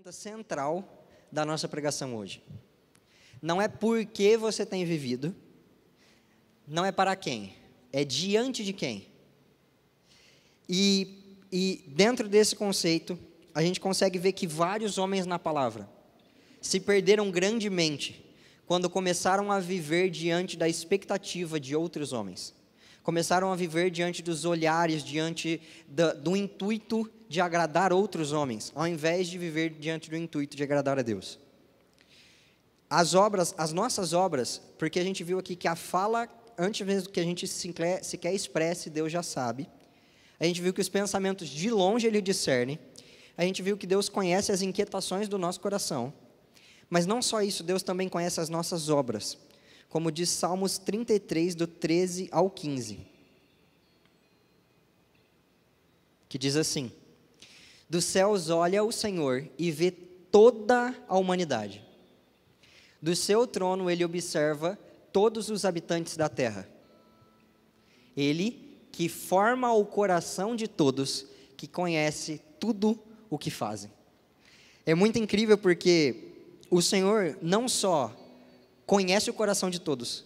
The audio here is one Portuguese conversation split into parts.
pergunta central da nossa pregação hoje. Não é por que você tem vivido, não é para quem, é diante de quem. E dentro desse conceito, a gente consegue ver que vários homens na palavra se perderam grandemente quando começaram a viver diante da expectativa de outros homens. Começaram a viver diante dos olhares, diante do intuito de agradar outros homens, ao invés de viver diante do intuito de agradar a Deus. As nossas obras, porque a gente viu aqui que a fala, antes mesmo que a gente sequer expresse, Deus já sabe. A gente viu que os pensamentos de longe Ele discerne. A gente viu que Deus conhece as inquietações do nosso coração. Mas não só isso, Deus também conhece as nossas obras. Como diz Salmos 33, do 13 ao 15. Que diz assim: dos céus olha o Senhor e vê toda a humanidade. Do seu trono Ele observa todos os habitantes da terra. Ele que forma o coração de todos, que conhece tudo o que fazem. É muito incrível porque o Senhor não só conhece o coração de todos,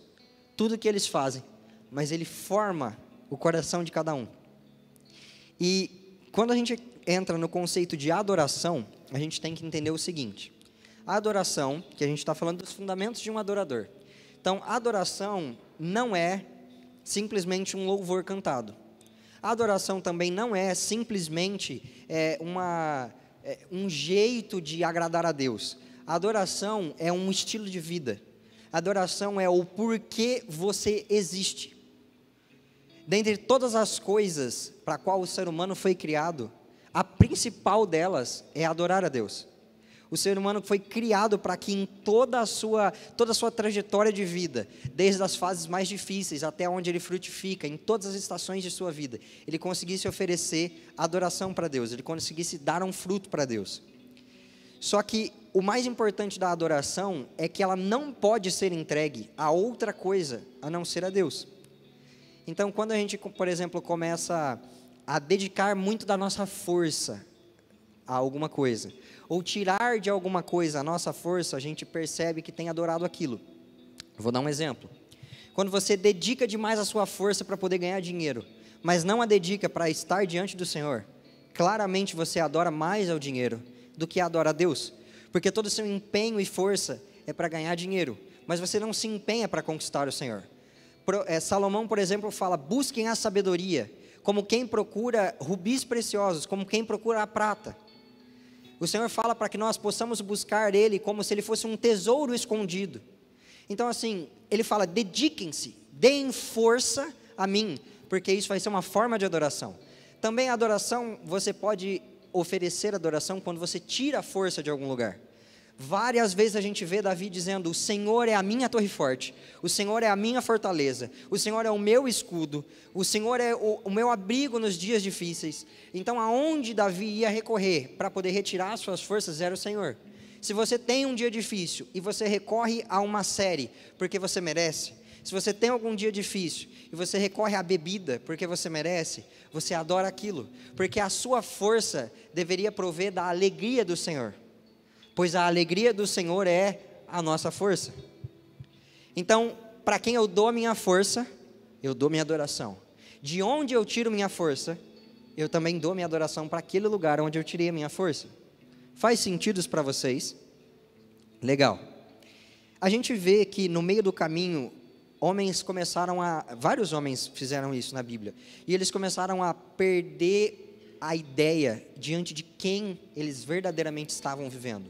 tudo que eles fazem, mas Ele forma o coração de cada um. E quando a gente entra no conceito de adoração, a gente tem que entender o seguinte: a adoração, que a gente está falando dos fundamentos de um adorador. Então, a adoração não é simplesmente um louvor cantado. A adoração também não é simplesmente um jeito de agradar a Deus. A adoração é um estilo de vida. A adoração é o porquê você existe. Dentre todas as coisas para a qual o ser humano foi criado, a principal delas é adorar a Deus. O ser humano foi criado para que em toda a sua trajetória de vida, desde as fases mais difíceis até onde ele frutifica, em todas as estações de sua vida, ele conseguisse oferecer adoração para Deus, ele conseguisse dar um fruto para Deus. Só que o mais importante da adoração é que ela não pode ser entregue a outra coisa a não ser a Deus. Então, quando a gente, por exemplo, começa a dedicar muito da nossa força a alguma coisa, ou tirar de alguma coisa a nossa força, a gente percebe que tem adorado aquilo. Vou dar um exemplo. Quando você dedica demais a sua força para poder ganhar dinheiro, mas não a dedica para estar diante do Senhor, claramente você adora mais ao dinheiro do que adora a Deus, porque todo o seu empenho e força é para ganhar dinheiro, mas você não se empenha para conquistar o Senhor. Salomão, por exemplo, fala: busquem a sabedoria, como quem procura rubis preciosos, como quem procura a prata. O Senhor fala para que nós possamos buscar Ele como se Ele fosse um tesouro escondido. Então assim, Ele fala: dediquem-se, deem força a mim, porque isso vai ser uma forma de adoração. Também a adoração, você pode oferecer adoração quando você tira a força de algum lugar. Várias vezes a gente vê Davi dizendo: o Senhor é a minha torre forte, o Senhor é a minha fortaleza, o Senhor é o meu escudo, o Senhor é o meu abrigo nos dias difíceis. Então aonde Davi ia recorrer para poder retirar as suas forças era o Senhor. Se você tem um dia difícil e você recorre a uma série porque você merece, se você tem algum dia difícil e você recorre à bebida porque você merece, você adora aquilo, porque a sua força deveria prover da alegria do Senhor, pois a alegria do Senhor é a nossa força. Então, para quem eu dou minha força, eu dou minha adoração. De onde eu tiro minha força, eu também dou minha adoração para aquele lugar onde eu tirei a minha força. Faz sentido isso para vocês? Legal. A gente vê que no meio do caminho, vários homens fizeram isso na Bíblia, e eles começaram a perder a ideia diante de quem eles verdadeiramente estavam vivendo.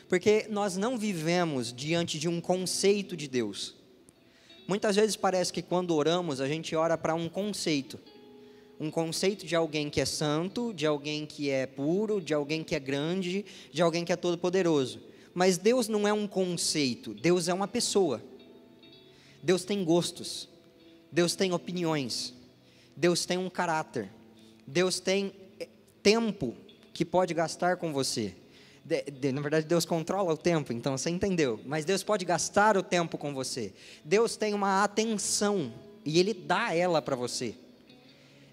Porque nós não vivemos diante de um conceito de Deus. Muitas vezes parece que quando oramos, a gente ora para um conceito de alguém que é santo, de alguém que é puro, de alguém que é grande, de alguém que é todo-poderoso. Mas Deus não é um conceito, Deus é uma pessoa. Deus tem gostos, Deus tem opiniões, Deus tem um caráter, Deus tem tempo que pode gastar com você. Na verdade, Deus controla o tempo, então você entendeu. Mas Deus pode gastar o tempo com você. Deus tem uma atenção e Ele dá ela para você.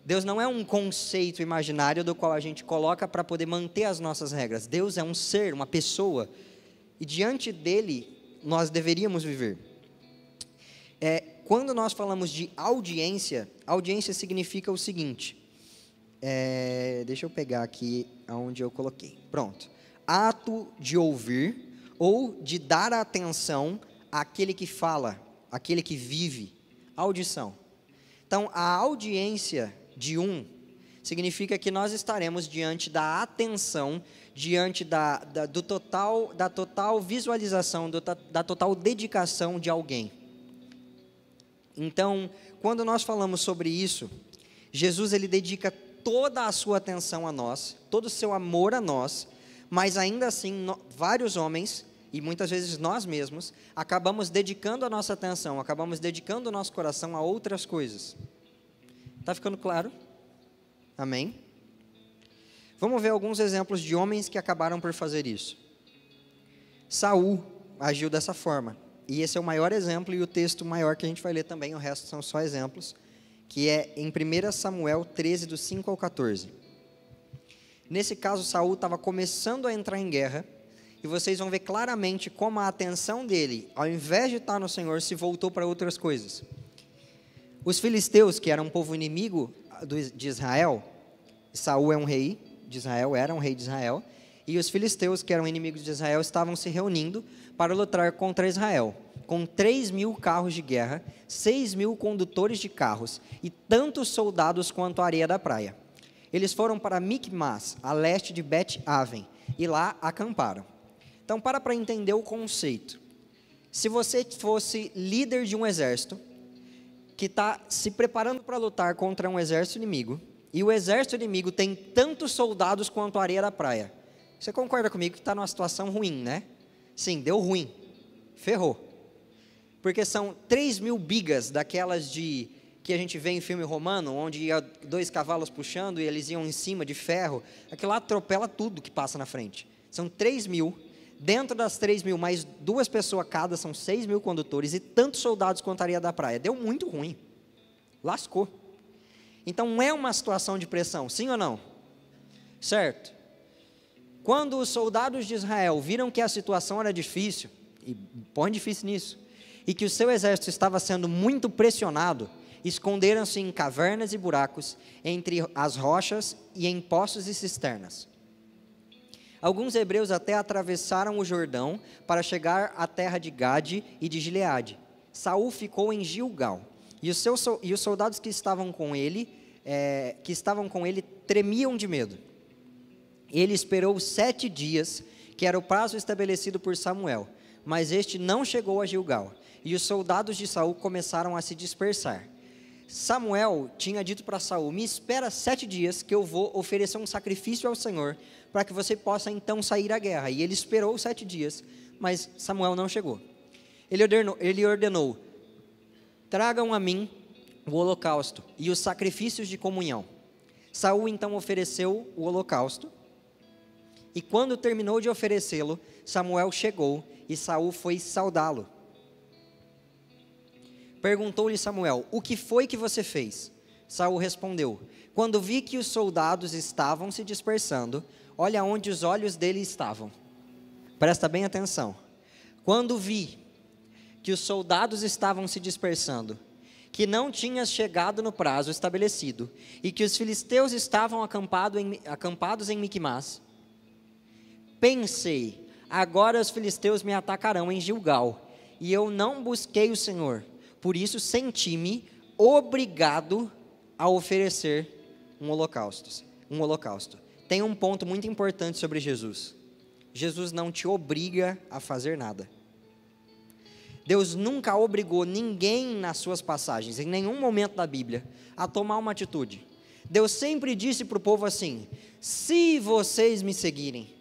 Deus não é um conceito imaginário do qual a gente coloca para poder manter as nossas regras. Deus é um ser, uma pessoa, e diante dele nós deveríamos viver. Quando nós falamos de audiência, audiência significa o seguinte, deixa eu pegar aqui onde eu coloquei, pronto. Ato de ouvir ou de dar atenção àquele que fala, àquele que vive, audição. Então, a audiência de significa que nós estaremos diante da atenção, diante da total visualização, da total dedicação de alguém. Então, quando nós falamos sobre isso, Jesus ele dedica toda a sua atenção a nós, todo o seu amor a nós, mas ainda assim, vários homens, e muitas vezes nós mesmos, acabamos dedicando a nossa atenção, acabamos dedicando o nosso coração a outras coisas. Está ficando claro? Amém? Vamos ver alguns exemplos de homens que acabaram por fazer isso. Saul agiu dessa forma, e esse é o maior exemplo e o texto maior que a gente vai ler também, o resto são só exemplos, que é em 1 Samuel 13, do 5 ao 14. Nesse caso, Saul estava começando a entrar em guerra, e vocês vão ver claramente como a atenção dele, ao invés de estar no Senhor, se voltou para outras coisas. Os filisteus, que eram um povo inimigo de Israel, Saul é um rei de Israel, era um rei de Israel, e os filisteus, que eram inimigos de Israel, estavam se reunindo para lutar contra Israel, com 3.000 carros de guerra, 6.000 condutores de carros, e tantos soldados quanto a areia da praia. Eles foram para Micmas, a leste de Bet-Aven, e lá acamparam. Então, para entender o conceito. Se você fosse líder de um exército, que está se preparando para lutar contra um exército inimigo, e o exército inimigo tem tantos soldados quanto a areia da praia, você concorda comigo que está numa situação ruim, né? Sim, deu ruim, ferrou. Porque são 3.000 bigas daquelas que a gente vê em filme romano, onde ia 2 cavalos puxando e eles iam em cima de ferro, aquilo lá atropela tudo que passa na frente. São 3.000, dentro das 3.000, mais 2 pessoas cada, são 6.000 condutores e tantos soldados quanto a areia da praia. Deu muito ruim, lascou. Então é uma situação de pressão, sim ou não? Certo? Quando os soldados de Israel viram que a situação era difícil, e põe difícil nisso, e que o seu exército estava sendo muito pressionado, esconderam-se em cavernas e buracos, entre as rochas e em poços e cisternas. Alguns hebreus até atravessaram o Jordão para chegar à terra de Gade e de Gileade. Saul ficou em Gilgal, e os soldados que estavam com ele tremiam de medo. Ele esperou 7 dias, que era o prazo estabelecido por Samuel, mas este não chegou a Gilgal, e os soldados de Saul começaram a se dispersar. Samuel tinha dito para Saul: me espera 7 dias, que eu vou oferecer um sacrifício ao Senhor, para que você possa então sair à guerra. E ele esperou 7 dias, mas Samuel não chegou. Ele ordenou: tragam a mim o holocausto e os sacrifícios de comunhão. Saul então ofereceu o holocausto, e quando terminou de oferecê-lo, Samuel chegou, e Saul foi saudá-lo. Perguntou-lhe Samuel: o que foi que você fez? Saul respondeu: quando vi que os soldados estavam se dispersando, olha onde os olhos dele estavam. Presta bem atenção. Quando vi que os soldados estavam se dispersando, que não tinha chegado no prazo estabelecido, e que os filisteus estavam acampados em Micmas, pensei: agora os filisteus me atacarão em Gilgal, e eu não busquei o Senhor. Por isso senti-me obrigado a oferecer um holocausto. Tem um ponto muito importante sobre Jesus. Jesus não te obriga a fazer nada. Deus nunca obrigou ninguém nas suas passagens, em nenhum momento da Bíblia, a tomar uma atitude. Deus sempre disse para o povo assim: se vocês me seguirem,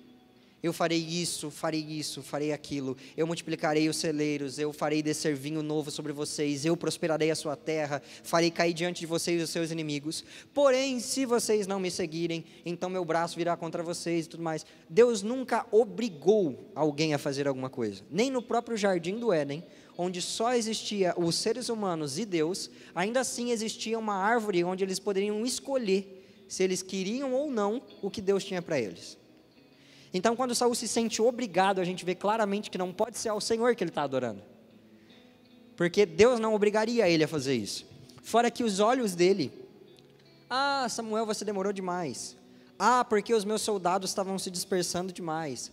eu farei isso, farei aquilo, eu multiplicarei os celeiros, eu farei descer vinho novo sobre vocês, eu prosperarei a sua terra, farei cair diante de vocês os seus inimigos. Porém, se vocês não me seguirem, então meu braço virá contra vocês e tudo mais. Deus nunca obrigou alguém a fazer alguma coisa. Nem no próprio jardim do Éden, onde só existia os seres humanos e Deus, ainda assim existia uma árvore onde eles poderiam escolher se eles queriam ou não o que Deus tinha para eles. Então, quando Saul se sente obrigado, a gente vê claramente que não pode ser ao Senhor que ele está adorando, porque Deus não obrigaria ele a fazer isso. Fora que os olhos dele, Samuel, você demorou demais. Porque os meus soldados estavam se dispersando demais.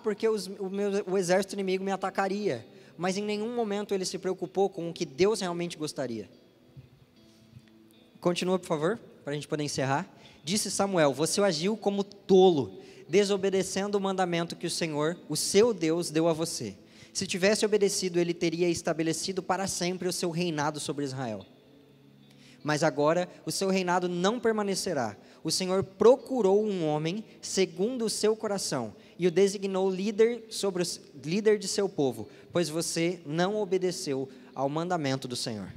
Porque o exército inimigo me atacaria. Mas em nenhum momento ele se preocupou com o que Deus realmente gostaria. Continua, por favor, para a gente poder encerrar. Disse Samuel: você agiu como tolo, desobedecendo o mandamento que o Senhor, o seu Deus, deu a você. Se tivesse obedecido, ele teria estabelecido para sempre o seu reinado sobre Israel. Mas agora o seu reinado não permanecerá. O Senhor procurou um homem segundo o seu coração e o designou líder de seu povo, pois você não obedeceu ao mandamento do Senhor.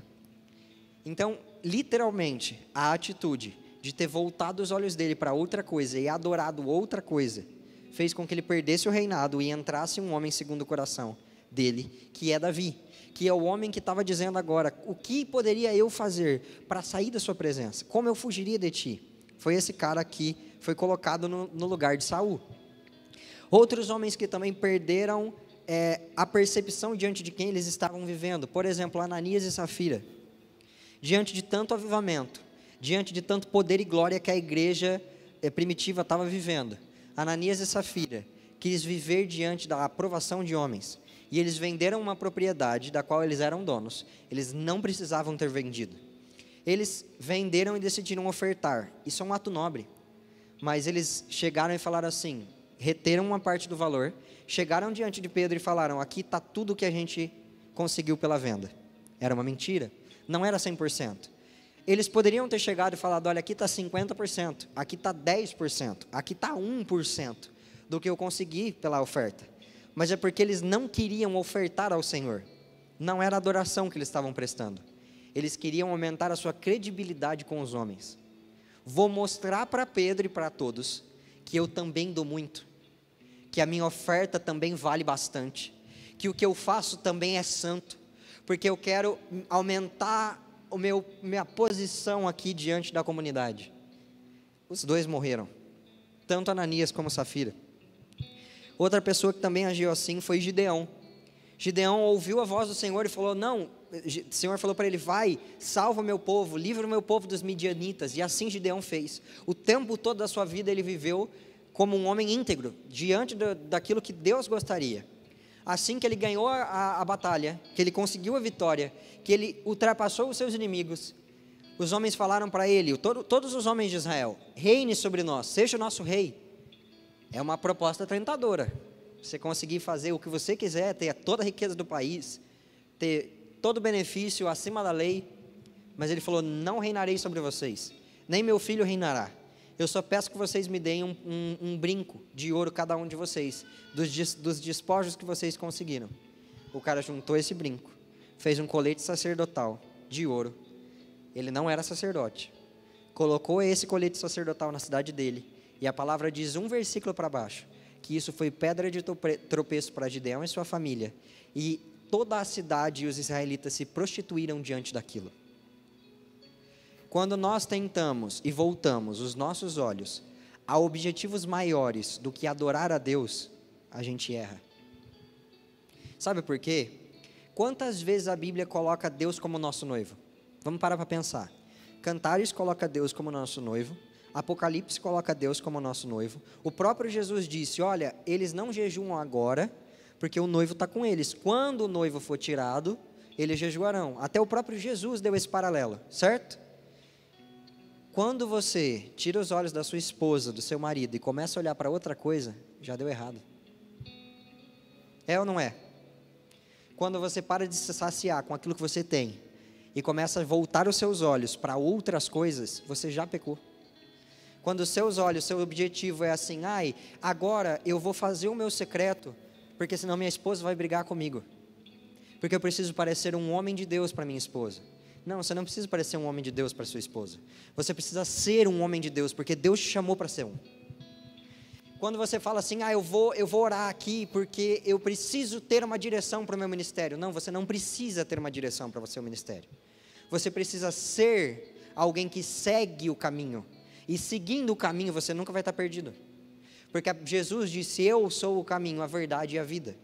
Então, literalmente, a atitude de ter voltado os olhos dele para outra coisa e adorado outra coisa, fez com que ele perdesse o reinado e entrasse um homem segundo o coração dele, que é Davi, que é o homem que estava dizendo agora: o que poderia eu fazer para sair da sua presença? Como eu fugiria de ti? Foi esse cara que foi colocado no lugar de Saul. Outros homens que também perderam a percepção diante de quem eles estavam vivendo. Por exemplo, Ananias e Safira. Diante de tanto avivamento, diante de tanto poder e glória que a igreja primitiva estava vivendo, Ananias e Safira quis viver diante da aprovação de homens. E eles venderam uma propriedade da qual eles eram donos. Eles não precisavam ter vendido. Eles venderam e decidiram ofertar. Isso é um ato nobre. Mas eles chegaram e falaram assim, reteram uma parte do valor, chegaram diante de Pedro e falaram: aqui está tudo que a gente conseguiu pela venda. Era uma mentira. Não era 100%. Eles poderiam ter chegado e falado: olha, aqui está 50%, aqui está 10%, aqui está 1% do que eu consegui pela oferta. Mas é porque eles não queriam ofertar ao Senhor. Não era adoração que eles estavam prestando. Eles queriam aumentar a sua credibilidade com os homens. Vou mostrar para Pedro e para todos que eu também dou muito, que a minha oferta também vale bastante, que o que eu faço também é santo, porque eu quero aumentar minha posição aqui diante da comunidade. Os dois morreram, tanto Ananias como Safira. Outra pessoa que também agiu assim foi Gideão. Gideão ouviu a voz do Senhor e falou: não, o Senhor falou para ele: vai, salva o meu povo, livra o meu povo dos midianitas. E assim Gideão fez. O tempo todo da sua vida ele viveu como um homem íntegro, diante daquilo que Deus gostaria. Assim que ele ganhou a batalha, que ele conseguiu a vitória, que ele ultrapassou os seus inimigos, os homens falaram para ele, todos os homens de Israel: reine sobre nós, seja o nosso rei. É uma proposta tentadora. Você conseguir fazer o que você quiser, ter toda a riqueza do país, ter todo o benefício acima da lei. Mas ele falou: não reinarei sobre vocês, nem meu filho reinará. Eu só peço que vocês me deem um brinco de ouro, cada um de vocês, dos despojos que vocês conseguiram. O cara juntou esse brinco, fez um colete sacerdotal de ouro. Ele não era sacerdote. Colocou esse colete sacerdotal na cidade dele. E a palavra diz um versículo para baixo, que isso foi pedra de tropeço para Gideão e sua família. E toda a cidade e os israelitas se prostituíram diante daquilo. Quando nós tentamos e voltamos os nossos olhos a objetivos maiores do que adorar a Deus, a gente erra. Sabe por quê? Quantas vezes a Bíblia coloca Deus como nosso noivo? Vamos parar para pensar. Cantares coloca Deus como nosso noivo. Apocalipse coloca Deus como nosso noivo. O próprio Jesus disse: olha, eles não jejuam agora, porque o noivo está com eles. Quando o noivo for tirado, eles jejuarão. Até o próprio Jesus deu esse paralelo, certo? Quando você tira os olhos da sua esposa, do seu marido, e começa a olhar para outra coisa, já deu errado. É ou não é? Quando você para de se saciar com aquilo que você tem, e começa a voltar os seus olhos para outras coisas, você já pecou. Quando os seus olhos, seu objetivo é assim: agora eu vou fazer o meu secreto, porque senão minha esposa vai brigar comigo, porque eu preciso parecer um homem de Deus para minha esposa. Não, você não precisa parecer um homem de Deus para sua esposa. Você precisa ser um homem de Deus, porque Deus te chamou para ser um. Quando você fala assim, eu vou orar aqui porque eu preciso ter uma direção para o meu ministério. Não, você não precisa ter uma direção para o seu ministério. Você precisa ser alguém que segue o caminho. E seguindo o caminho, você nunca vai estar perdido. Porque Jesus disse, eu sou o caminho, a verdade e a vida.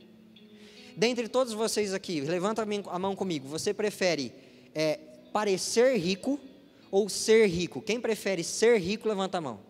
Dentre todos vocês aqui, levanta a mão comigo. Você prefere parecer rico ou ser rico? Quem prefere ser rico, levanta a mão.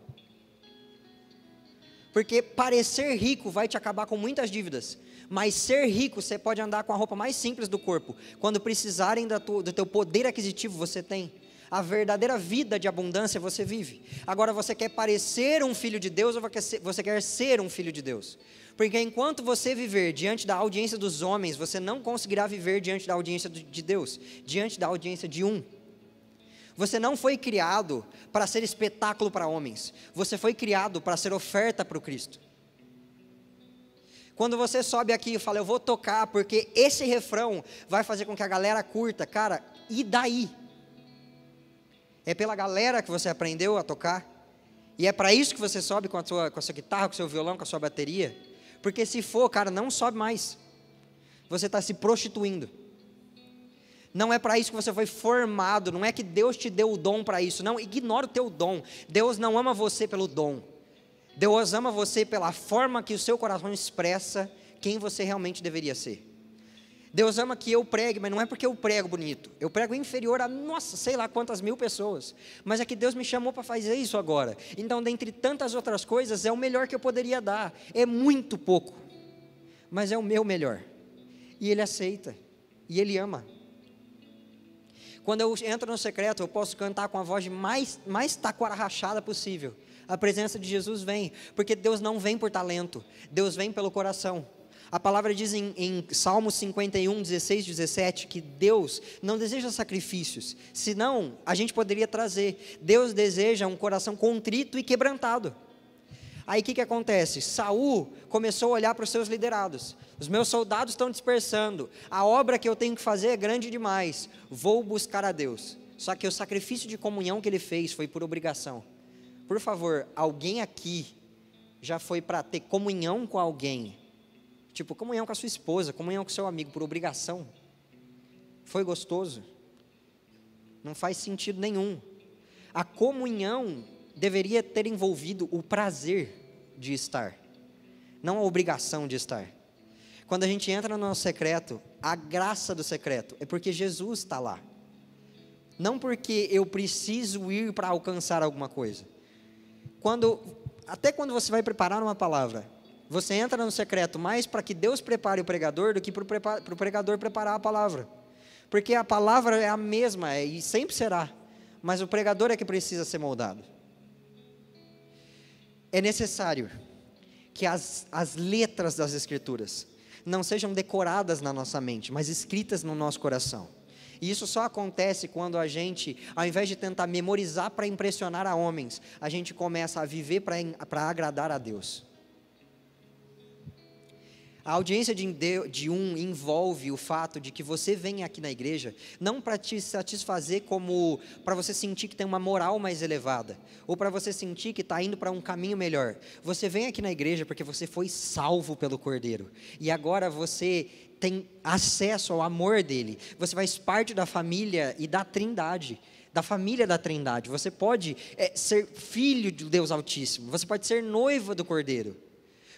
Porque parecer rico vai te acabar com muitas dívidas. Mas ser rico, você pode andar com a roupa mais simples do corpo. Quando precisarem do teu poder aquisitivo, você tem. A verdadeira vida de abundância você vive. Agora você quer parecer um filho de Deus ou você quer ser um filho de Deus? Porque enquanto você viver diante da audiência dos homens, você não conseguirá viver diante da audiência de Deus, diante da audiência de um. Você não foi criado para ser espetáculo para homens. Você foi criado para ser oferta para o Cristo. Quando você sobe aqui e fala, eu vou tocar porque esse refrão vai fazer com que a galera curta. Cara, e daí? É pela galera que você aprendeu a tocar? E é para isso que você sobe com a sua guitarra, com o seu violão, com a sua bateria? Porque se for, cara, não sobe mais. Você está se prostituindo. Não é para isso que você foi formado, não é que Deus te deu o dom para isso, não, ignora o teu dom. Deus não ama você pelo dom, Deus ama você pela forma que o seu coração expressa quem você realmente deveria ser. Deus ama que eu pregue, mas não é porque eu prego bonito, eu prego inferior a, sei lá quantas mil pessoas, mas é que Deus me chamou para fazer isso agora. Então, dentre tantas outras coisas, é o melhor que eu poderia dar, é muito pouco, mas é o meu melhor, e Ele aceita, e Ele ama. Quando eu entro no secreto, eu posso cantar com a voz mais taquara rachada possível. A presença de Jesus vem, porque Deus não vem por talento, Deus vem pelo coração. A palavra diz em Salmos 51, 16, 17, que Deus não deseja sacrifícios, senão a gente poderia trazer. Deus deseja um coração contrito e quebrantado. Aí o que acontece? Saul começou a olhar para os seus liderados. Os meus soldados estão dispersando. A obra que eu tenho que fazer é grande demais. Vou buscar a Deus. Só que o sacrifício de comunhão que ele fez foi por obrigação. Por favor, alguém aqui já foi para ter comunhão com alguém? Tipo, comunhão com a sua esposa, comunhão com o seu amigo por obrigação? Foi gostoso? Não faz sentido nenhum. A comunhão deveria ter envolvido o prazer de estar, não a obrigação de estar. Quando a gente entra no nosso secreto, a graça do secreto é porque Jesus está lá, não porque eu preciso ir para alcançar alguma coisa. Até quando você vai preparar uma palavra, você entra no secreto mais para que Deus prepare o pregador do que para o pregador preparar a palavra, porque a palavra é a mesma e sempre será, mas o pregador é que precisa ser moldado. É necessário que as letras das Escrituras não sejam decoradas na nossa mente, mas escritas no nosso coração. E isso só acontece quando a gente, ao invés de tentar memorizar para impressionar a homens, a gente começa a viver para agradar a Deus. A audiência de um envolve o fato de que você vem aqui na igreja não para te satisfazer, como para você sentir que tem uma moral mais elevada, ou para você sentir que está indo para um caminho melhor. Você vem aqui na igreja porque você foi salvo pelo Cordeiro, e agora você tem acesso ao amor dele, você faz parte da família e da Trindade, da família da Trindade. Você pode ser filho de Deus Altíssimo, você pode ser noiva do Cordeiro.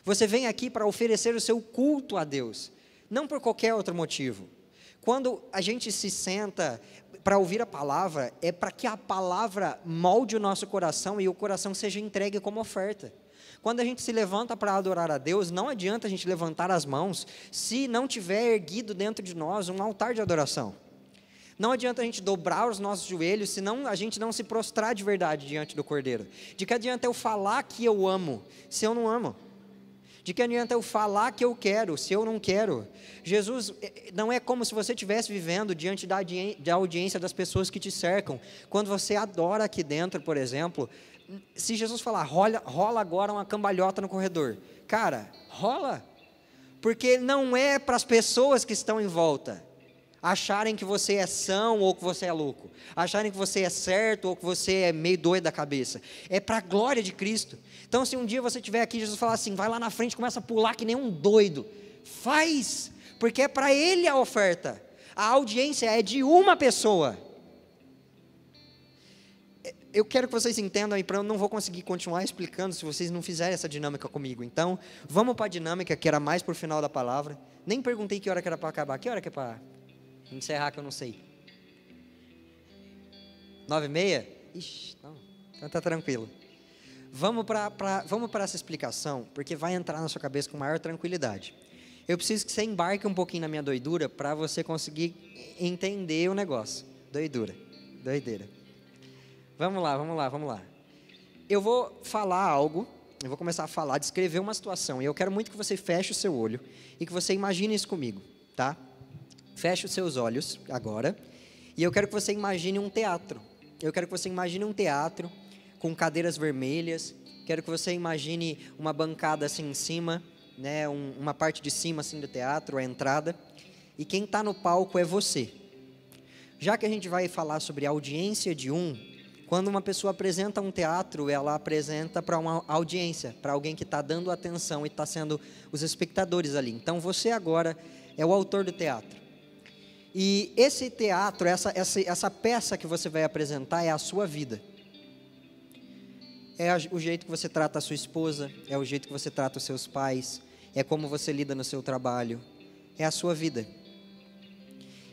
Você vem aqui para oferecer o seu culto a Deus, não por qualquer outro motivo. Quando a gente se senta para ouvir a palavra, é para que a palavra molde o nosso coração e o coração seja entregue como oferta. Quando a gente se levanta para adorar a Deus, não adianta a gente levantar as mãos se não tiver erguido dentro de nós um altar de adoração. Não adianta a gente dobrar os nossos joelhos, senão a gente não se prostrar de verdade diante do Cordeiro. De que adianta eu falar que eu amo, se eu não amo? De que adianta eu falar que eu quero, se eu não quero? Jesus, não é como se você estivesse vivendo diante da audiência das pessoas que te cercam. Quando você adora aqui dentro, por exemplo, se Jesus falar, rola agora uma cambalhota no corredor. Cara, rola. Porque não é para as pessoas que estão em volta. acharem que você é são ou que você é louco, acharem que você é certo ou que você é meio doido da cabeça. É para a glória de Cristo. Então, se um dia você estiver aqui, Jesus falar assim, vai lá na frente, começa a pular que nem um doido, faz, porque é para Ele a oferta. A audiência é de uma pessoa. Eu quero que vocês entendam aí, eu não vou conseguir continuar explicando se vocês não fizerem essa dinâmica comigo. Então, vamos para a dinâmica, que era mais para o final da palavra. Nem perguntei que hora que era para acabar. Que hora que é para encerrar, que eu não sei? 9h30? Ixi, não, então tá tranquilo. Vamos para essa explicação, porque vai entrar na sua cabeça com maior tranquilidade. Eu preciso que você embarque um pouquinho na minha doidura, para você conseguir entender o negócio. Doideira. Vamos lá. Eu vou falar algo, eu vou começar a falar, descrever uma situação, e eu quero muito que você feche o seu olho, e que você imagine isso comigo, tá? Feche os seus olhos agora, e eu quero que você imagine um teatro. Eu quero que você imagine um teatro com cadeiras vermelhas, quero que você imagine uma bancada assim em cima, né, uma parte de cima assim do teatro, a entrada, e quem está no palco é você. Já que a gente vai falar sobre audiência de quando uma pessoa apresenta um teatro, ela apresenta para uma audiência, para alguém que está dando atenção e está sendo os espectadores ali. Então você agora é o autor do teatro. E esse teatro, essa peça que você vai apresentar é a sua vida. É o jeito que você trata a sua esposa, é o jeito que você trata os seus pais, é como você lida no seu trabalho, é a sua vida.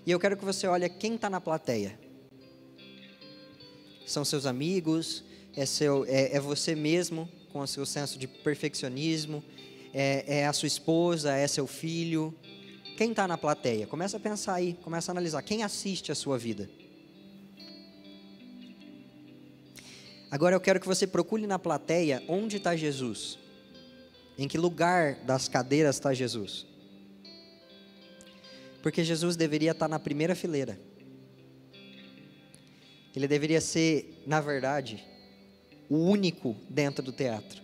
E eu quero que você olhe quem está na plateia. São seus amigos, é você mesmo, com o seu senso de perfeccionismo, é a sua esposa, é seu filho. Quem está na plateia? Começa a pensar aí, começa a analisar. Quem assiste a sua vida? Agora eu quero que você procure na plateia onde está Jesus. Em que lugar das cadeiras está Jesus? Porque Jesus deveria estar na primeira fileira. Ele deveria ser, na verdade, o único dentro do teatro.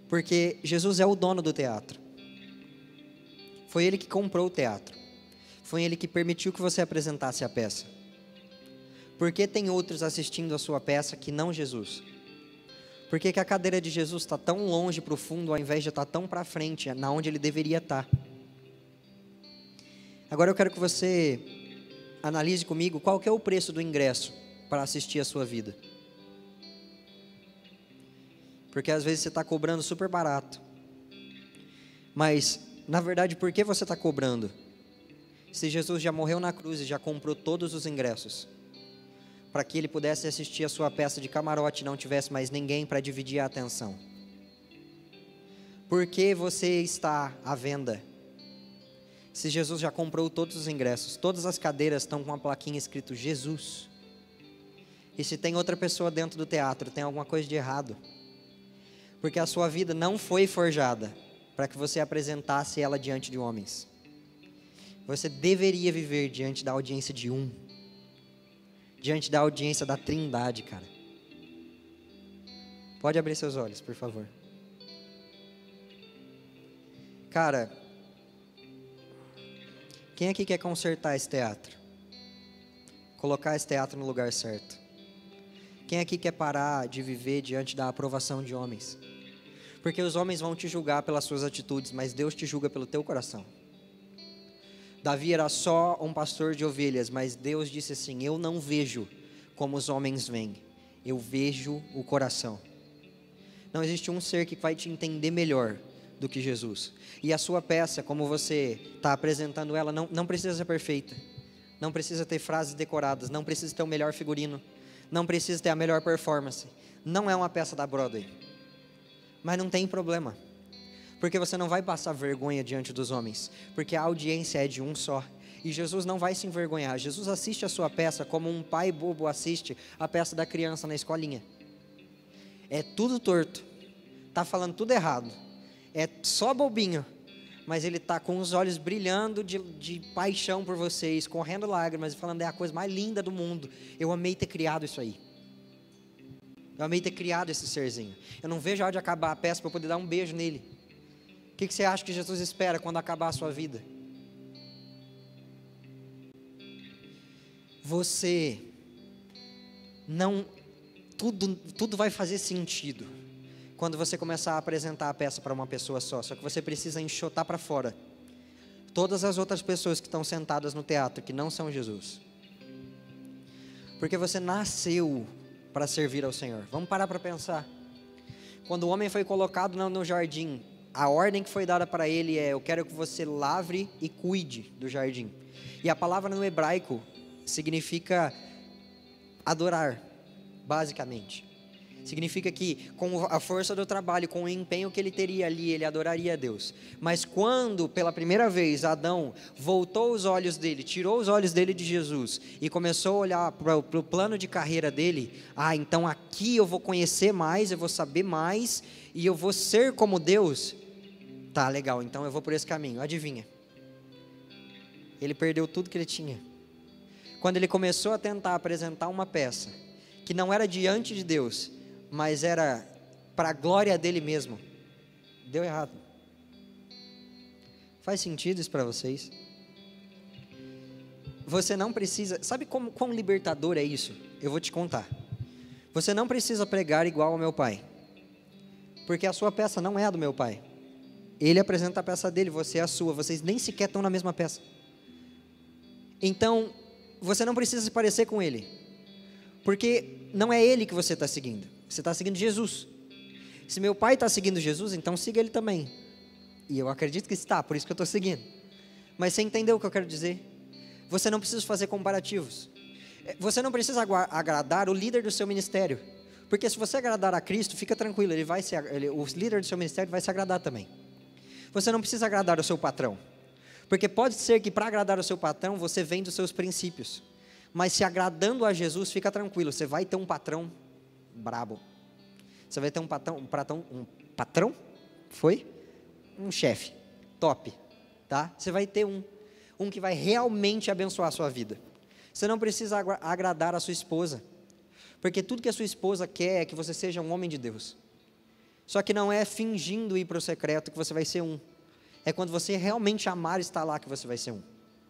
Porque Jesus é o dono do teatro. Foi Ele que comprou o teatro. Foi Ele que permitiu que você apresentasse a peça. Por que tem outros assistindo a sua peça que não Jesus? Por que a cadeira de Jesus está tão longe para o fundo, ao invés de estar tão para frente, na onde Ele deveria estar? Agora eu quero que você analise comigo qual que é o preço do ingresso para assistir a sua vida. Porque às vezes você está cobrando super barato. Mas, na verdade, por que você está cobrando? Se Jesus já morreu na cruz e já comprou todos os ingressos, para que Ele pudesse assistir a sua peça de camarote e não tivesse mais ninguém para dividir a atenção. Por que você está à venda? Se Jesus já comprou todos os ingressos, todas as cadeiras estão com uma plaquinha escrito Jesus. E se tem outra pessoa dentro do teatro, tem alguma coisa de errado. Porque a sua vida não foi forjada para que você apresentasse ela diante de homens. Você deveria viver diante da audiência de diante da audiência da Trindade, cara. Pode abrir seus olhos, por favor. Cara, quem aqui quer consertar esse teatro? Colocar esse teatro no lugar certo? Quem aqui quer parar de viver diante da aprovação de homens? Porque os homens vão te julgar pelas suas atitudes, mas Deus te julga pelo teu coração. Davi era só um pastor de ovelhas, mas Deus disse assim: eu não vejo como os homens veem, eu vejo o coração. Não existe um ser que vai te entender melhor do que Jesus. E a sua peça, como você está apresentando ela, não precisa ser perfeita, não precisa ter frases decoradas, não precisa ter o melhor figurino, não precisa ter a melhor performance. Não é uma peça da Broadway, mas não tem problema, porque você não vai passar vergonha diante dos homens, porque a audiência é de um só, e Jesus não vai se envergonhar. Jesus assiste a sua peça como um pai bobo assiste a peça da criança na escolinha. É tudo torto, está falando tudo errado, é só bobinho, mas ele está com os olhos brilhando de paixão por vocês, correndo lágrimas e falando: é a coisa mais linda do mundo, eu amei ter criado isso aí, eu amei ter criado esse serzinho, eu não vejo a hora de acabar a peça para eu poder dar um beijo nele. O que você acha que Jesus espera quando acabar a sua vida? você não, tudo vai fazer sentido quando você começar a apresentar a peça para uma pessoa só que você precisa enxotar para fora todas as outras pessoas que estão sentadas no teatro, que não são Jesus. Porque você nasceu para servir ao Senhor. Vamos parar para pensar. Quando o homem foi colocado no jardim, a ordem que foi dada para ele é: eu quero que você lavre e cuide do jardim. E a palavra no hebraico significa adorar, basicamente. Significa que com a força do trabalho, com o empenho que ele teria ali, ele adoraria a Deus. Mas quando, pela primeira vez, Adão voltou os olhos dele, tirou os olhos dele de Jesus e começou a olhar para o plano de carreira dele, então aqui eu vou conhecer mais, eu vou saber mais e eu vou ser como Deus. Tá, legal, então eu vou por esse caminho. Adivinha? Ele perdeu tudo que ele tinha. Quando ele começou a tentar apresentar uma peça que não era diante de Deus, mas era para a glória dele mesmo, deu errado. Faz sentido isso para vocês? Você não precisa, sabe quão libertador é isso? Eu vou te contar. Você não precisa pregar igual ao meu pai, porque a sua peça não é a do meu pai. Ele apresenta a peça dele, você é a sua, vocês nem sequer estão na mesma peça. Então, você não precisa se parecer com ele, porque não é ele que você está seguindo, você está seguindo Jesus. Se meu pai está seguindo Jesus, então siga ele também. E eu acredito que está, por isso que eu estou seguindo. Mas você entendeu o que eu quero dizer? Você não precisa fazer comparativos. Você não precisa agradar o líder do seu ministério, porque se você agradar a Cristo, fica tranquilo, o líder do seu ministério vai se agradar também. Você não precisa agradar o seu patrão, porque pode ser que para agradar o seu patrão, você vem dos seus princípios. Mas se agradando a Jesus, fica tranquilo, você vai ter um patrão brabo. Você vai ter um patrão? Foi? Um chefe, top, tá? Você vai ter um que vai realmente abençoar a sua vida. Você não precisa agradar a sua esposa, porque tudo que a sua esposa quer é que você seja um homem de Deus. Só que não é fingindo ir para o secreto que você vai ser um. É quando você realmente amar estar lá que você vai ser um.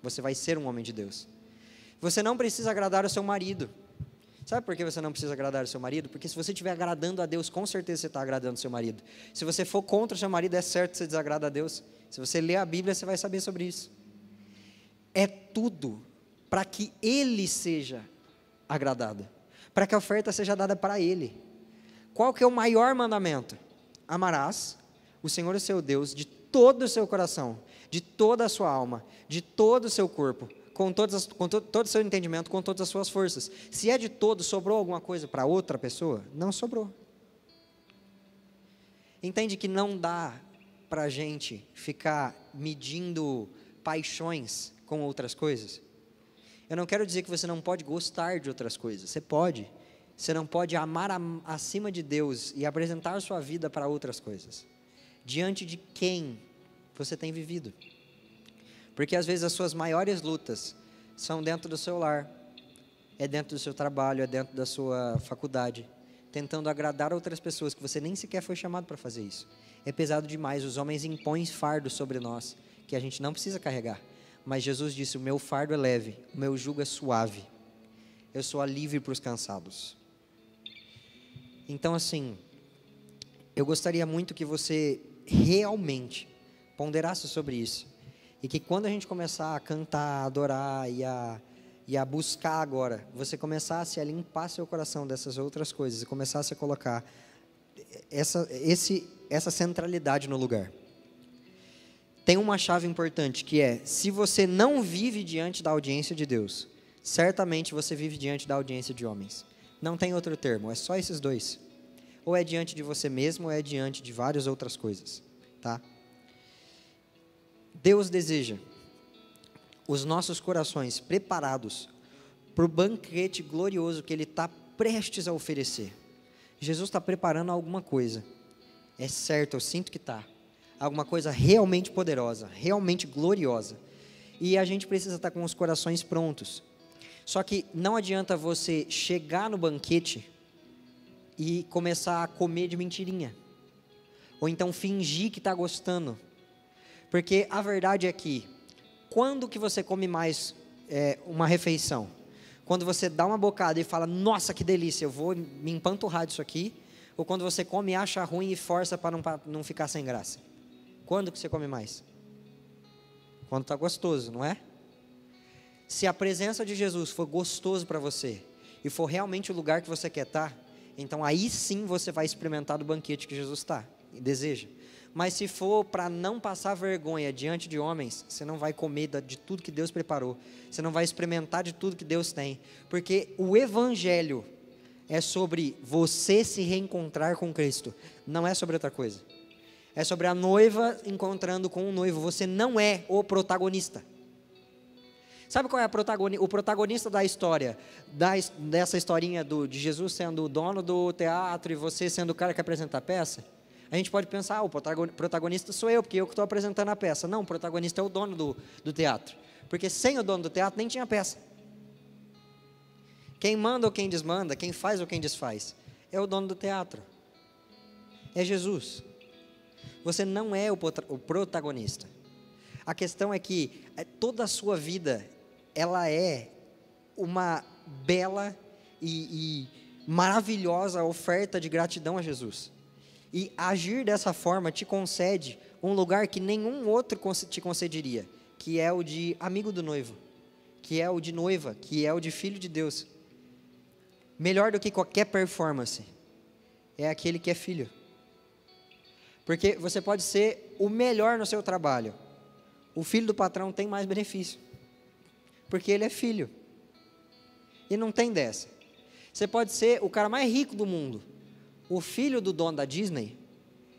Você vai ser um homem de Deus. Você não precisa agradar o seu marido. Sabe por que você não precisa agradar o seu marido? Porque se você estiver agradando a Deus, com certeza você está agradando o seu marido. Se você for contra o seu marido, é certo que você desagrada a Deus. Se você ler a Bíblia, você vai saber sobre isso. É tudo para que Ele seja agradado, para que a oferta seja dada para Ele. Qual que é o maior mandamento? Amarás o Senhor, o seu Deus, de todo o seu coração, de toda a sua alma, de todo o seu corpo, com todo o seu entendimento, com todas as suas forças. Se é de todo, sobrou alguma coisa para outra pessoa? Não sobrou. Entende que não dá para a gente ficar medindo paixões com outras coisas? Eu não quero dizer que você não pode gostar de outras coisas, você pode. Você não pode amar acima de Deus e apresentar sua vida para outras coisas. Diante de quem você tem vivido? Porque às vezes as suas maiores lutas são dentro do seu lar, é dentro do seu trabalho, é dentro da sua faculdade, tentando agradar outras pessoas que você nem sequer foi chamado para fazer isso. É pesado demais, os homens impõem fardos sobre nós, que a gente não precisa carregar. Mas Jesus disse: o meu fardo é leve, o meu jugo é suave, eu sou alívio para os cansados. Então assim, eu gostaria muito que você realmente ponderasse sobre isso, e que quando a gente começar a cantar, a adorar e a buscar agora, você começasse a limpar seu coração dessas outras coisas e começasse a colocar essa centralidade no lugar. Tem uma chave importante que é: se você não vive diante da audiência de Deus, certamente você vive diante da audiência de homens. Não tem outro termo, é só esses dois. Ou é diante de você mesmo, ou é diante de várias outras coisas, tá? Deus deseja os nossos corações preparados para o banquete glorioso que Ele está prestes a oferecer. Jesus está preparando alguma coisa, é certo, eu sinto que está. Alguma coisa realmente poderosa, realmente gloriosa. E a gente precisa estar com os corações prontos. Só que não adianta você chegar no banquete e começar a comer de mentirinha. Ou então fingir que está gostando. Porque a verdade é que, quando que você come mais uma refeição? Quando você dá uma bocada e fala, nossa, que delícia, eu vou me empanturrar disso aqui. Ou quando você come e acha ruim e força para não ficar sem graça. Quando que você come mais? Quando está gostoso, não é? Se a presença de Jesus for gostoso para você, e for realmente o lugar que você quer estar, então aí sim você vai experimentar do banquete que Jesus está e deseja. Mas se for para não passar vergonha diante de homens, você não vai comer de tudo que Deus preparou. Você não vai experimentar de tudo que Deus tem. Porque o Evangelho é sobre você se reencontrar com Cristo. Não é sobre outra coisa. É sobre a noiva encontrando com o noivo. Você não é o protagonista. Sabe qual é o protagonista da história? Dessa historinha de Jesus sendo o dono do teatro e você sendo o cara que apresenta a peça? A gente pode pensar, o protagonista sou eu, porque eu que estou apresentando a peça. Não, o protagonista é o dono do teatro. Porque sem o dono do teatro nem tinha peça. Quem manda ou quem desmanda, quem faz ou quem desfaz, é o dono do teatro. É Jesus. Você não é o protagonista. A questão é que toda a sua vida, ela é uma bela e maravilhosa oferta de gratidão a Jesus. E agir dessa forma te concede um lugar que nenhum outro te concederia, que é o de amigo do noivo, que é o de noiva, que é o de filho de Deus. Melhor do que qualquer performance, é aquele que é filho. Porque você pode ser o melhor no seu trabalho, o filho do patrão tem mais benefício, porque ele é filho, e não tem dessa. Você pode ser o cara mais rico do mundo, o filho do dono da Disney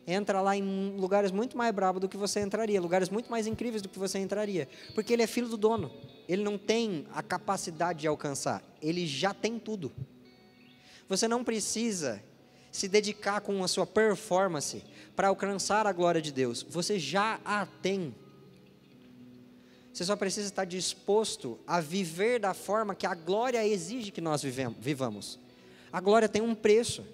entra lá em lugares muito mais bravos do que você entraria, lugares muito mais incríveis do que você entraria, porque ele é filho do dono, ele não tem a capacidade de alcançar, ele já tem tudo. Você não precisa se dedicar com a sua performance para alcançar a glória de Deus, você já a tem. Você só precisa estar disposto a viver da forma que a glória exige que nós vivamos. A glória tem um preço.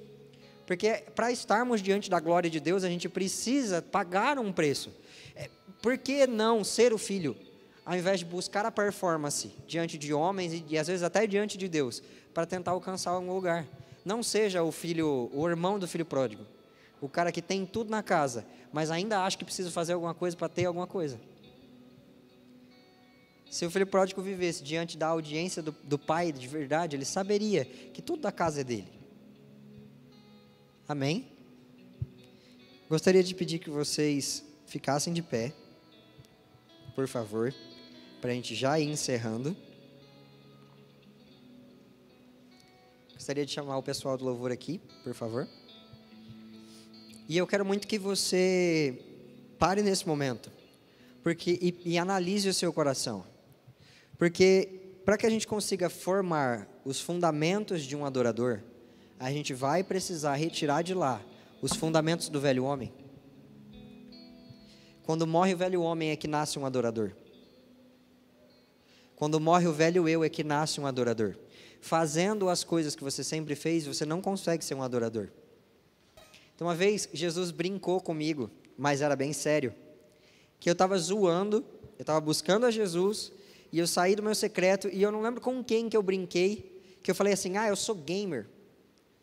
Porque para estarmos diante da glória de Deus, a gente precisa pagar um preço. Por que não ser o filho, ao invés de buscar a performance diante de homens e às vezes até diante de Deus, para tentar alcançar algum lugar? Não seja o irmão do filho pródigo, o cara que tem tudo na casa, mas ainda acha que precisa fazer alguma coisa para ter alguma coisa. Se o filho pródigo vivesse diante da audiência do pai de verdade, ele saberia que tudo da casa é dele. Amém? Gostaria de pedir que vocês ficassem de pé, por favor, para a gente já ir encerrando. Gostaria de chamar o pessoal do louvor aqui, por favor. E eu quero muito que você pare nesse momento, e analise o seu coração. Porque para que a gente consiga formar os fundamentos de um adorador, a gente vai precisar retirar de lá os fundamentos do velho homem. Quando morre o velho homem é que nasce um adorador. Quando morre o velho eu é que nasce um adorador. Fazendo as coisas que você sempre fez, você não consegue ser um adorador. Então uma vez Jesus brincou comigo, mas era bem sério, que eu estava zoando, eu estava buscando a Jesus, e eu saí do meu secreto, e eu não lembro com quem que eu brinquei, que eu falei assim, eu sou gamer,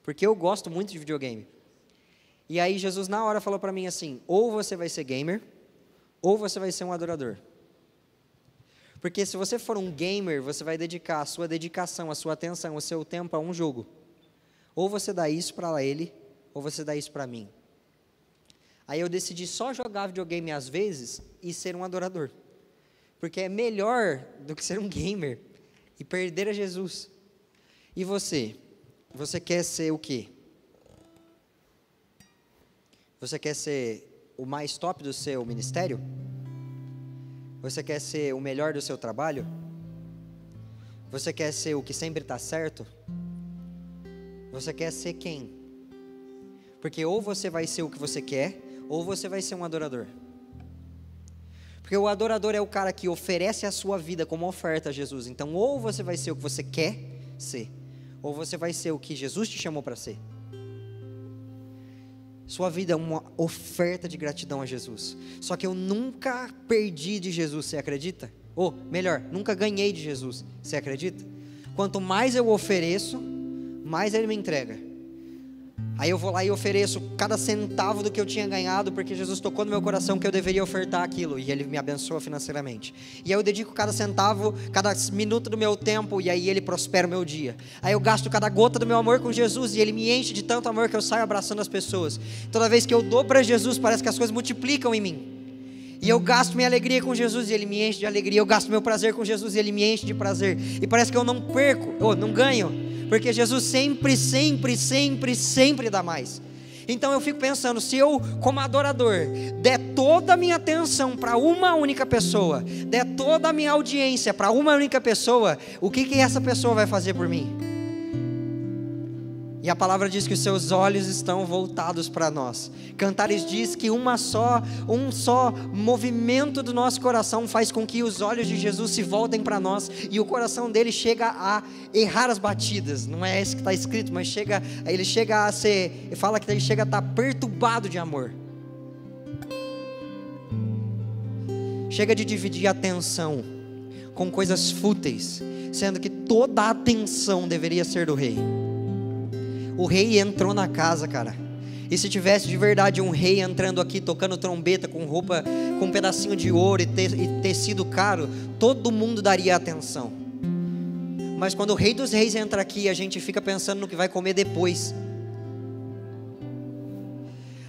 porque eu gosto muito de videogame. E aí Jesus na hora falou para mim assim, ou você vai ser gamer, ou você vai ser um adorador. Porque se você for um gamer, você vai dedicar a sua dedicação, a sua atenção, o seu tempo a um jogo. Ou você dá isso para ele, ou você dá isso para mim. Aí eu decidi só jogar videogame às vezes e ser um adorador. Porque é melhor do que ser um gamer e perder a Jesus. E você? Você quer ser o quê? Você quer ser o mais top do seu ministério? Você quer ser o melhor do seu trabalho? Você quer ser o que sempre está certo? Você quer ser quem? Porque ou você vai ser o que você quer, ou você vai ser um adorador. Porque o adorador é o cara que oferece a sua vida como oferta a Jesus. Então, ou você vai ser o que você quer ser, ou você vai ser o que Jesus te chamou para ser. Sua vida é uma oferta de gratidão a Jesus. Só que eu nunca perdi de Jesus, você acredita? Ou, melhor, nunca ganhei de Jesus, você acredita? quanto mais eu ofereço, mais Ele me entrega. Aí eu vou lá e ofereço cada centavo do que eu tinha ganhado, porque Jesus tocou no meu coração que eu deveria ofertar aquilo, e Ele me abençoa financeiramente. E aí eu dedico cada centavo, cada minuto do meu tempo, e aí Ele prospera o meu dia. Aí eu gasto cada gota do meu amor com Jesus, e Ele me enche de tanto amor que eu saio abraçando as pessoas. Toda vez que eu dou para Jesus, parece que as coisas multiplicam em mim. E eu gasto minha alegria com Jesus e Ele me enche de alegria. Eu gasto meu prazer com Jesus e Ele me enche de prazer. E parece que eu não perco, ou não ganho, porque Jesus sempre, sempre, sempre, sempre dá mais. Então eu fico pensando, se eu como adorador der toda a minha atenção para uma única pessoa, der toda a minha audiência para uma única pessoa, o que essa pessoa vai fazer por mim? E a palavra diz que os seus olhos estão voltados para nós. Cantares diz que um só movimento do nosso coração faz com que os olhos de Jesus se voltem para nós, e o coração dele chega a errar as batidas. Não é isso que está escrito, mas ele chega a ser, fala que ele chega a estar perturbado de amor. Chega de dividir a atenção com coisas fúteis, sendo que toda a atenção deveria ser do rei. O rei entrou na casa, cara. E se tivesse de verdade um rei entrando aqui, tocando trombeta, com roupa, com um pedacinho de ouro e tecido caro, todo mundo daria atenção. Mas quando o rei dos reis entra aqui, a gente fica pensando no que vai comer depois.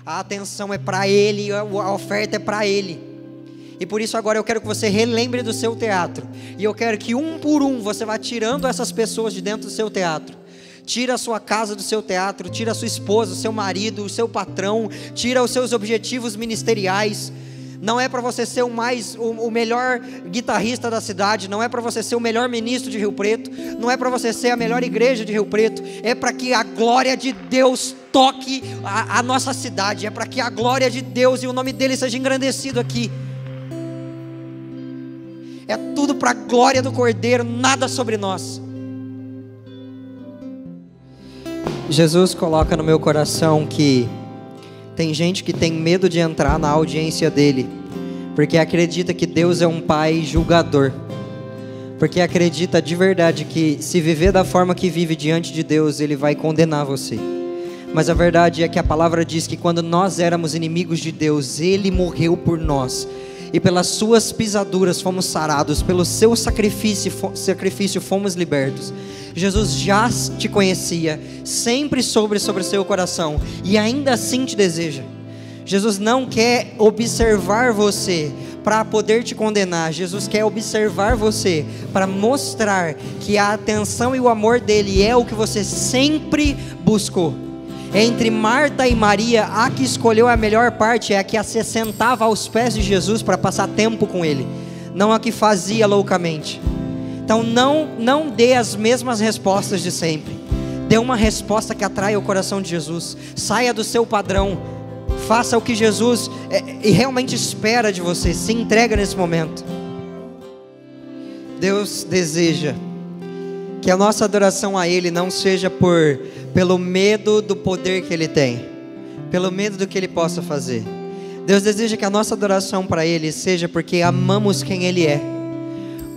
A atenção é para ele, a oferta é para ele. E por isso agora eu quero que você relembre do seu teatro. E eu quero que um por um você vá tirando essas pessoas de dentro do seu teatro. Tira a sua casa do seu teatro, tira a sua esposa, o seu marido, o seu patrão, tira os seus objetivos ministeriais. Não é para você ser o melhor guitarrista da cidade, não é para você ser o melhor ministro de Rio Preto, não é para você ser a melhor igreja de Rio Preto, é para que a glória de Deus toque a nossa cidade, é para que a glória de Deus e o nome dele seja engrandecido aqui. É tudo para a glória do Cordeiro, nada sobre nós. Jesus coloca no meu coração que tem gente que tem medo de entrar na audiência dele, porque acredita que Deus é um pai julgador, porque acredita de verdade que se viver da forma que vive diante de Deus, ele vai condenar você. Mas a verdade é que a palavra diz que quando nós éramos inimigos de Deus, ele morreu por nós, e pelas suas pisaduras fomos sarados, pelo seu sacrifício fomos libertos. Jesus já te conhecia, sempre sobre o seu coração, e ainda assim te deseja. Jesus não quer observar você para poder te condenar. Jesus quer observar você para mostrar que a atenção e o amor dele é o que você sempre buscou. Entre Marta e Maria, a que escolheu a melhor parte é a que se sentava aos pés de Jesus para passar tempo com ele, não a que fazia loucamente. Então não dê as mesmas respostas de sempre. Dê uma resposta que atrai o coração de Jesus. Saia do seu padrão. Faça o que Jesus realmente espera de você. Se entrega nesse momento. Deus deseja que a nossa adoração a Ele não seja pelo medo do poder que Ele tem, pelo medo do que Ele possa fazer. Deus deseja que a nossa adoração para Ele seja porque amamos quem Ele é.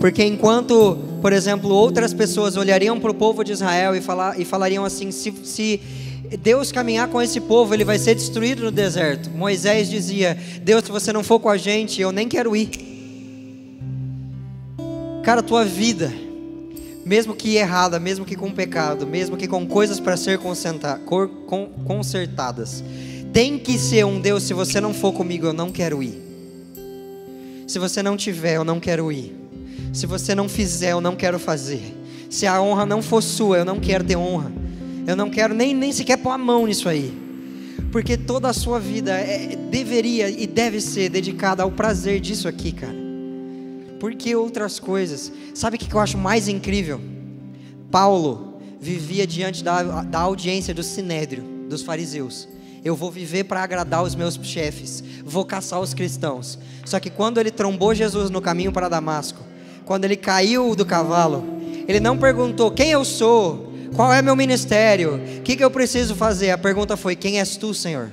Porque enquanto, por exemplo, outras pessoas olhariam para o povo de Israel e falariam assim: se Deus caminhar com esse povo, ele vai ser destruído no deserto. Moisés dizia: Deus, se você não for com a gente, eu nem quero ir. Cara, tua vida, mesmo que errada, mesmo que com pecado, mesmo que com coisas para ser consertadas, tem que ser um Deus: se você não for comigo, eu não quero ir. Se você não tiver, eu não quero ir. Se você não fizer, eu não quero fazer. Se a honra não for sua, eu não quero ter honra. Eu não quero nem sequer pôr a mão nisso aí. Porque toda a sua vida deveria e deve ser dedicada ao prazer disso aqui, cara. Porque outras coisas. Sabe o que eu acho mais incrível? Paulo vivia diante da audiência do Sinédrio, dos fariseus. Eu vou viver para agradar os meus chefes, vou caçar os cristãos. Só que quando ele trombou Jesus no caminho para Damasco, quando ele caiu do cavalo, ele não perguntou: quem eu sou? Qual é meu ministério? O que eu preciso fazer? A pergunta foi: quem és tu, Senhor?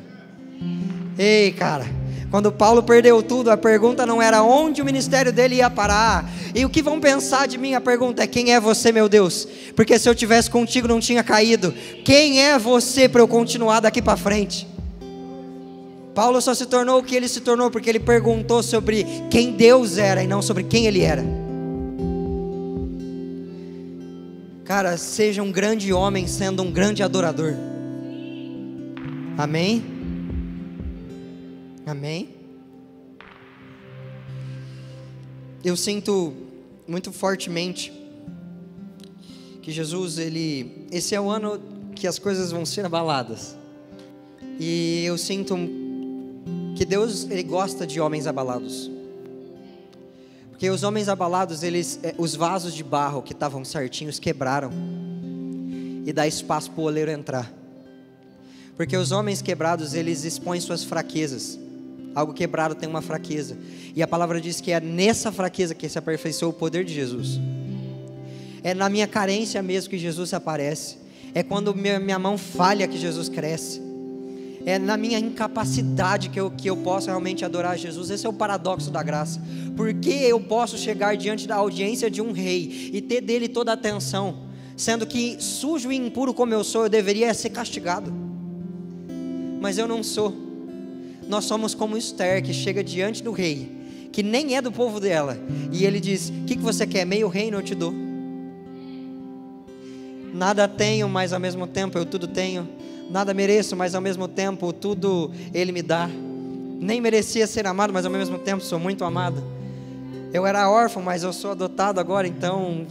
Ei, cara, Quando Paulo perdeu tudo, a pergunta não era onde o ministério dele ia parar, e o que vão pensar de mim, a pergunta é: quem é você, meu Deus? Porque se eu tivesse contigo não tinha caído. Quem é você para eu continuar daqui para frente? Paulo só se tornou o que ele se tornou porque ele perguntou sobre quem Deus era e não sobre quem ele era. Cara, seja um grande homem sendo um grande adorador. Amém? Amém? Eu sinto muito fortemente que Jesus, esse é o ano que as coisas vão ser abaladas. E eu sinto que Deus, Ele gosta de homens abalados. Porque os homens abalados, os vasos de barro que estavam certinhos quebraram. E dá espaço para o oleiro entrar. Porque os homens quebrados, eles expõem suas fraquezas. Algo quebrado tem uma fraqueza. E a palavra diz que é nessa fraqueza que se aperfeiçoou o poder de Jesus. É na minha carência mesmo que Jesus aparece. É quando minha mão falha que Jesus cresce. É na minha incapacidade que eu posso realmente adorar Jesus. Esse é o paradoxo da graça. Porque eu posso chegar diante da audiência de um rei e ter dele toda a atenção, sendo que sujo e impuro como eu sou, eu deveria ser castigado. Mas eu não sou. Nós somos como Esther, que chega diante do rei, que nem é do povo dela, e ele diz: o que você quer? Meio reino eu te dou. Nada tenho, mas ao mesmo tempo eu tudo tenho. Nada mereço, mas ao mesmo tempo tudo Ele me dá. Nem merecia ser amado, mas ao mesmo tempo sou muito amado. Eu era órfão, mas eu sou adotado agora, então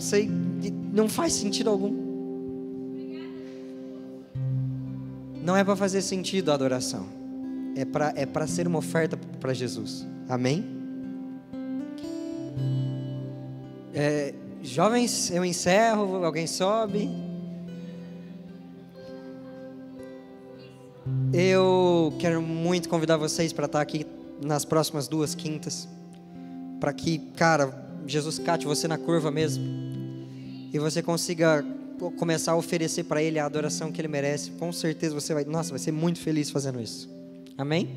não faz sentido algum. Não é para fazer sentido a adoração. É para ser uma oferta para Jesus. Amém? Jovens, eu encerro, alguém sobe. Eu quero muito convidar vocês para estar aqui nas próximas 2 quintas, para que, cara, Jesus cate você na curva mesmo, e você consiga começar a oferecer para Ele a adoração que Ele merece. Com certeza você vai ser muito feliz fazendo isso. Amém?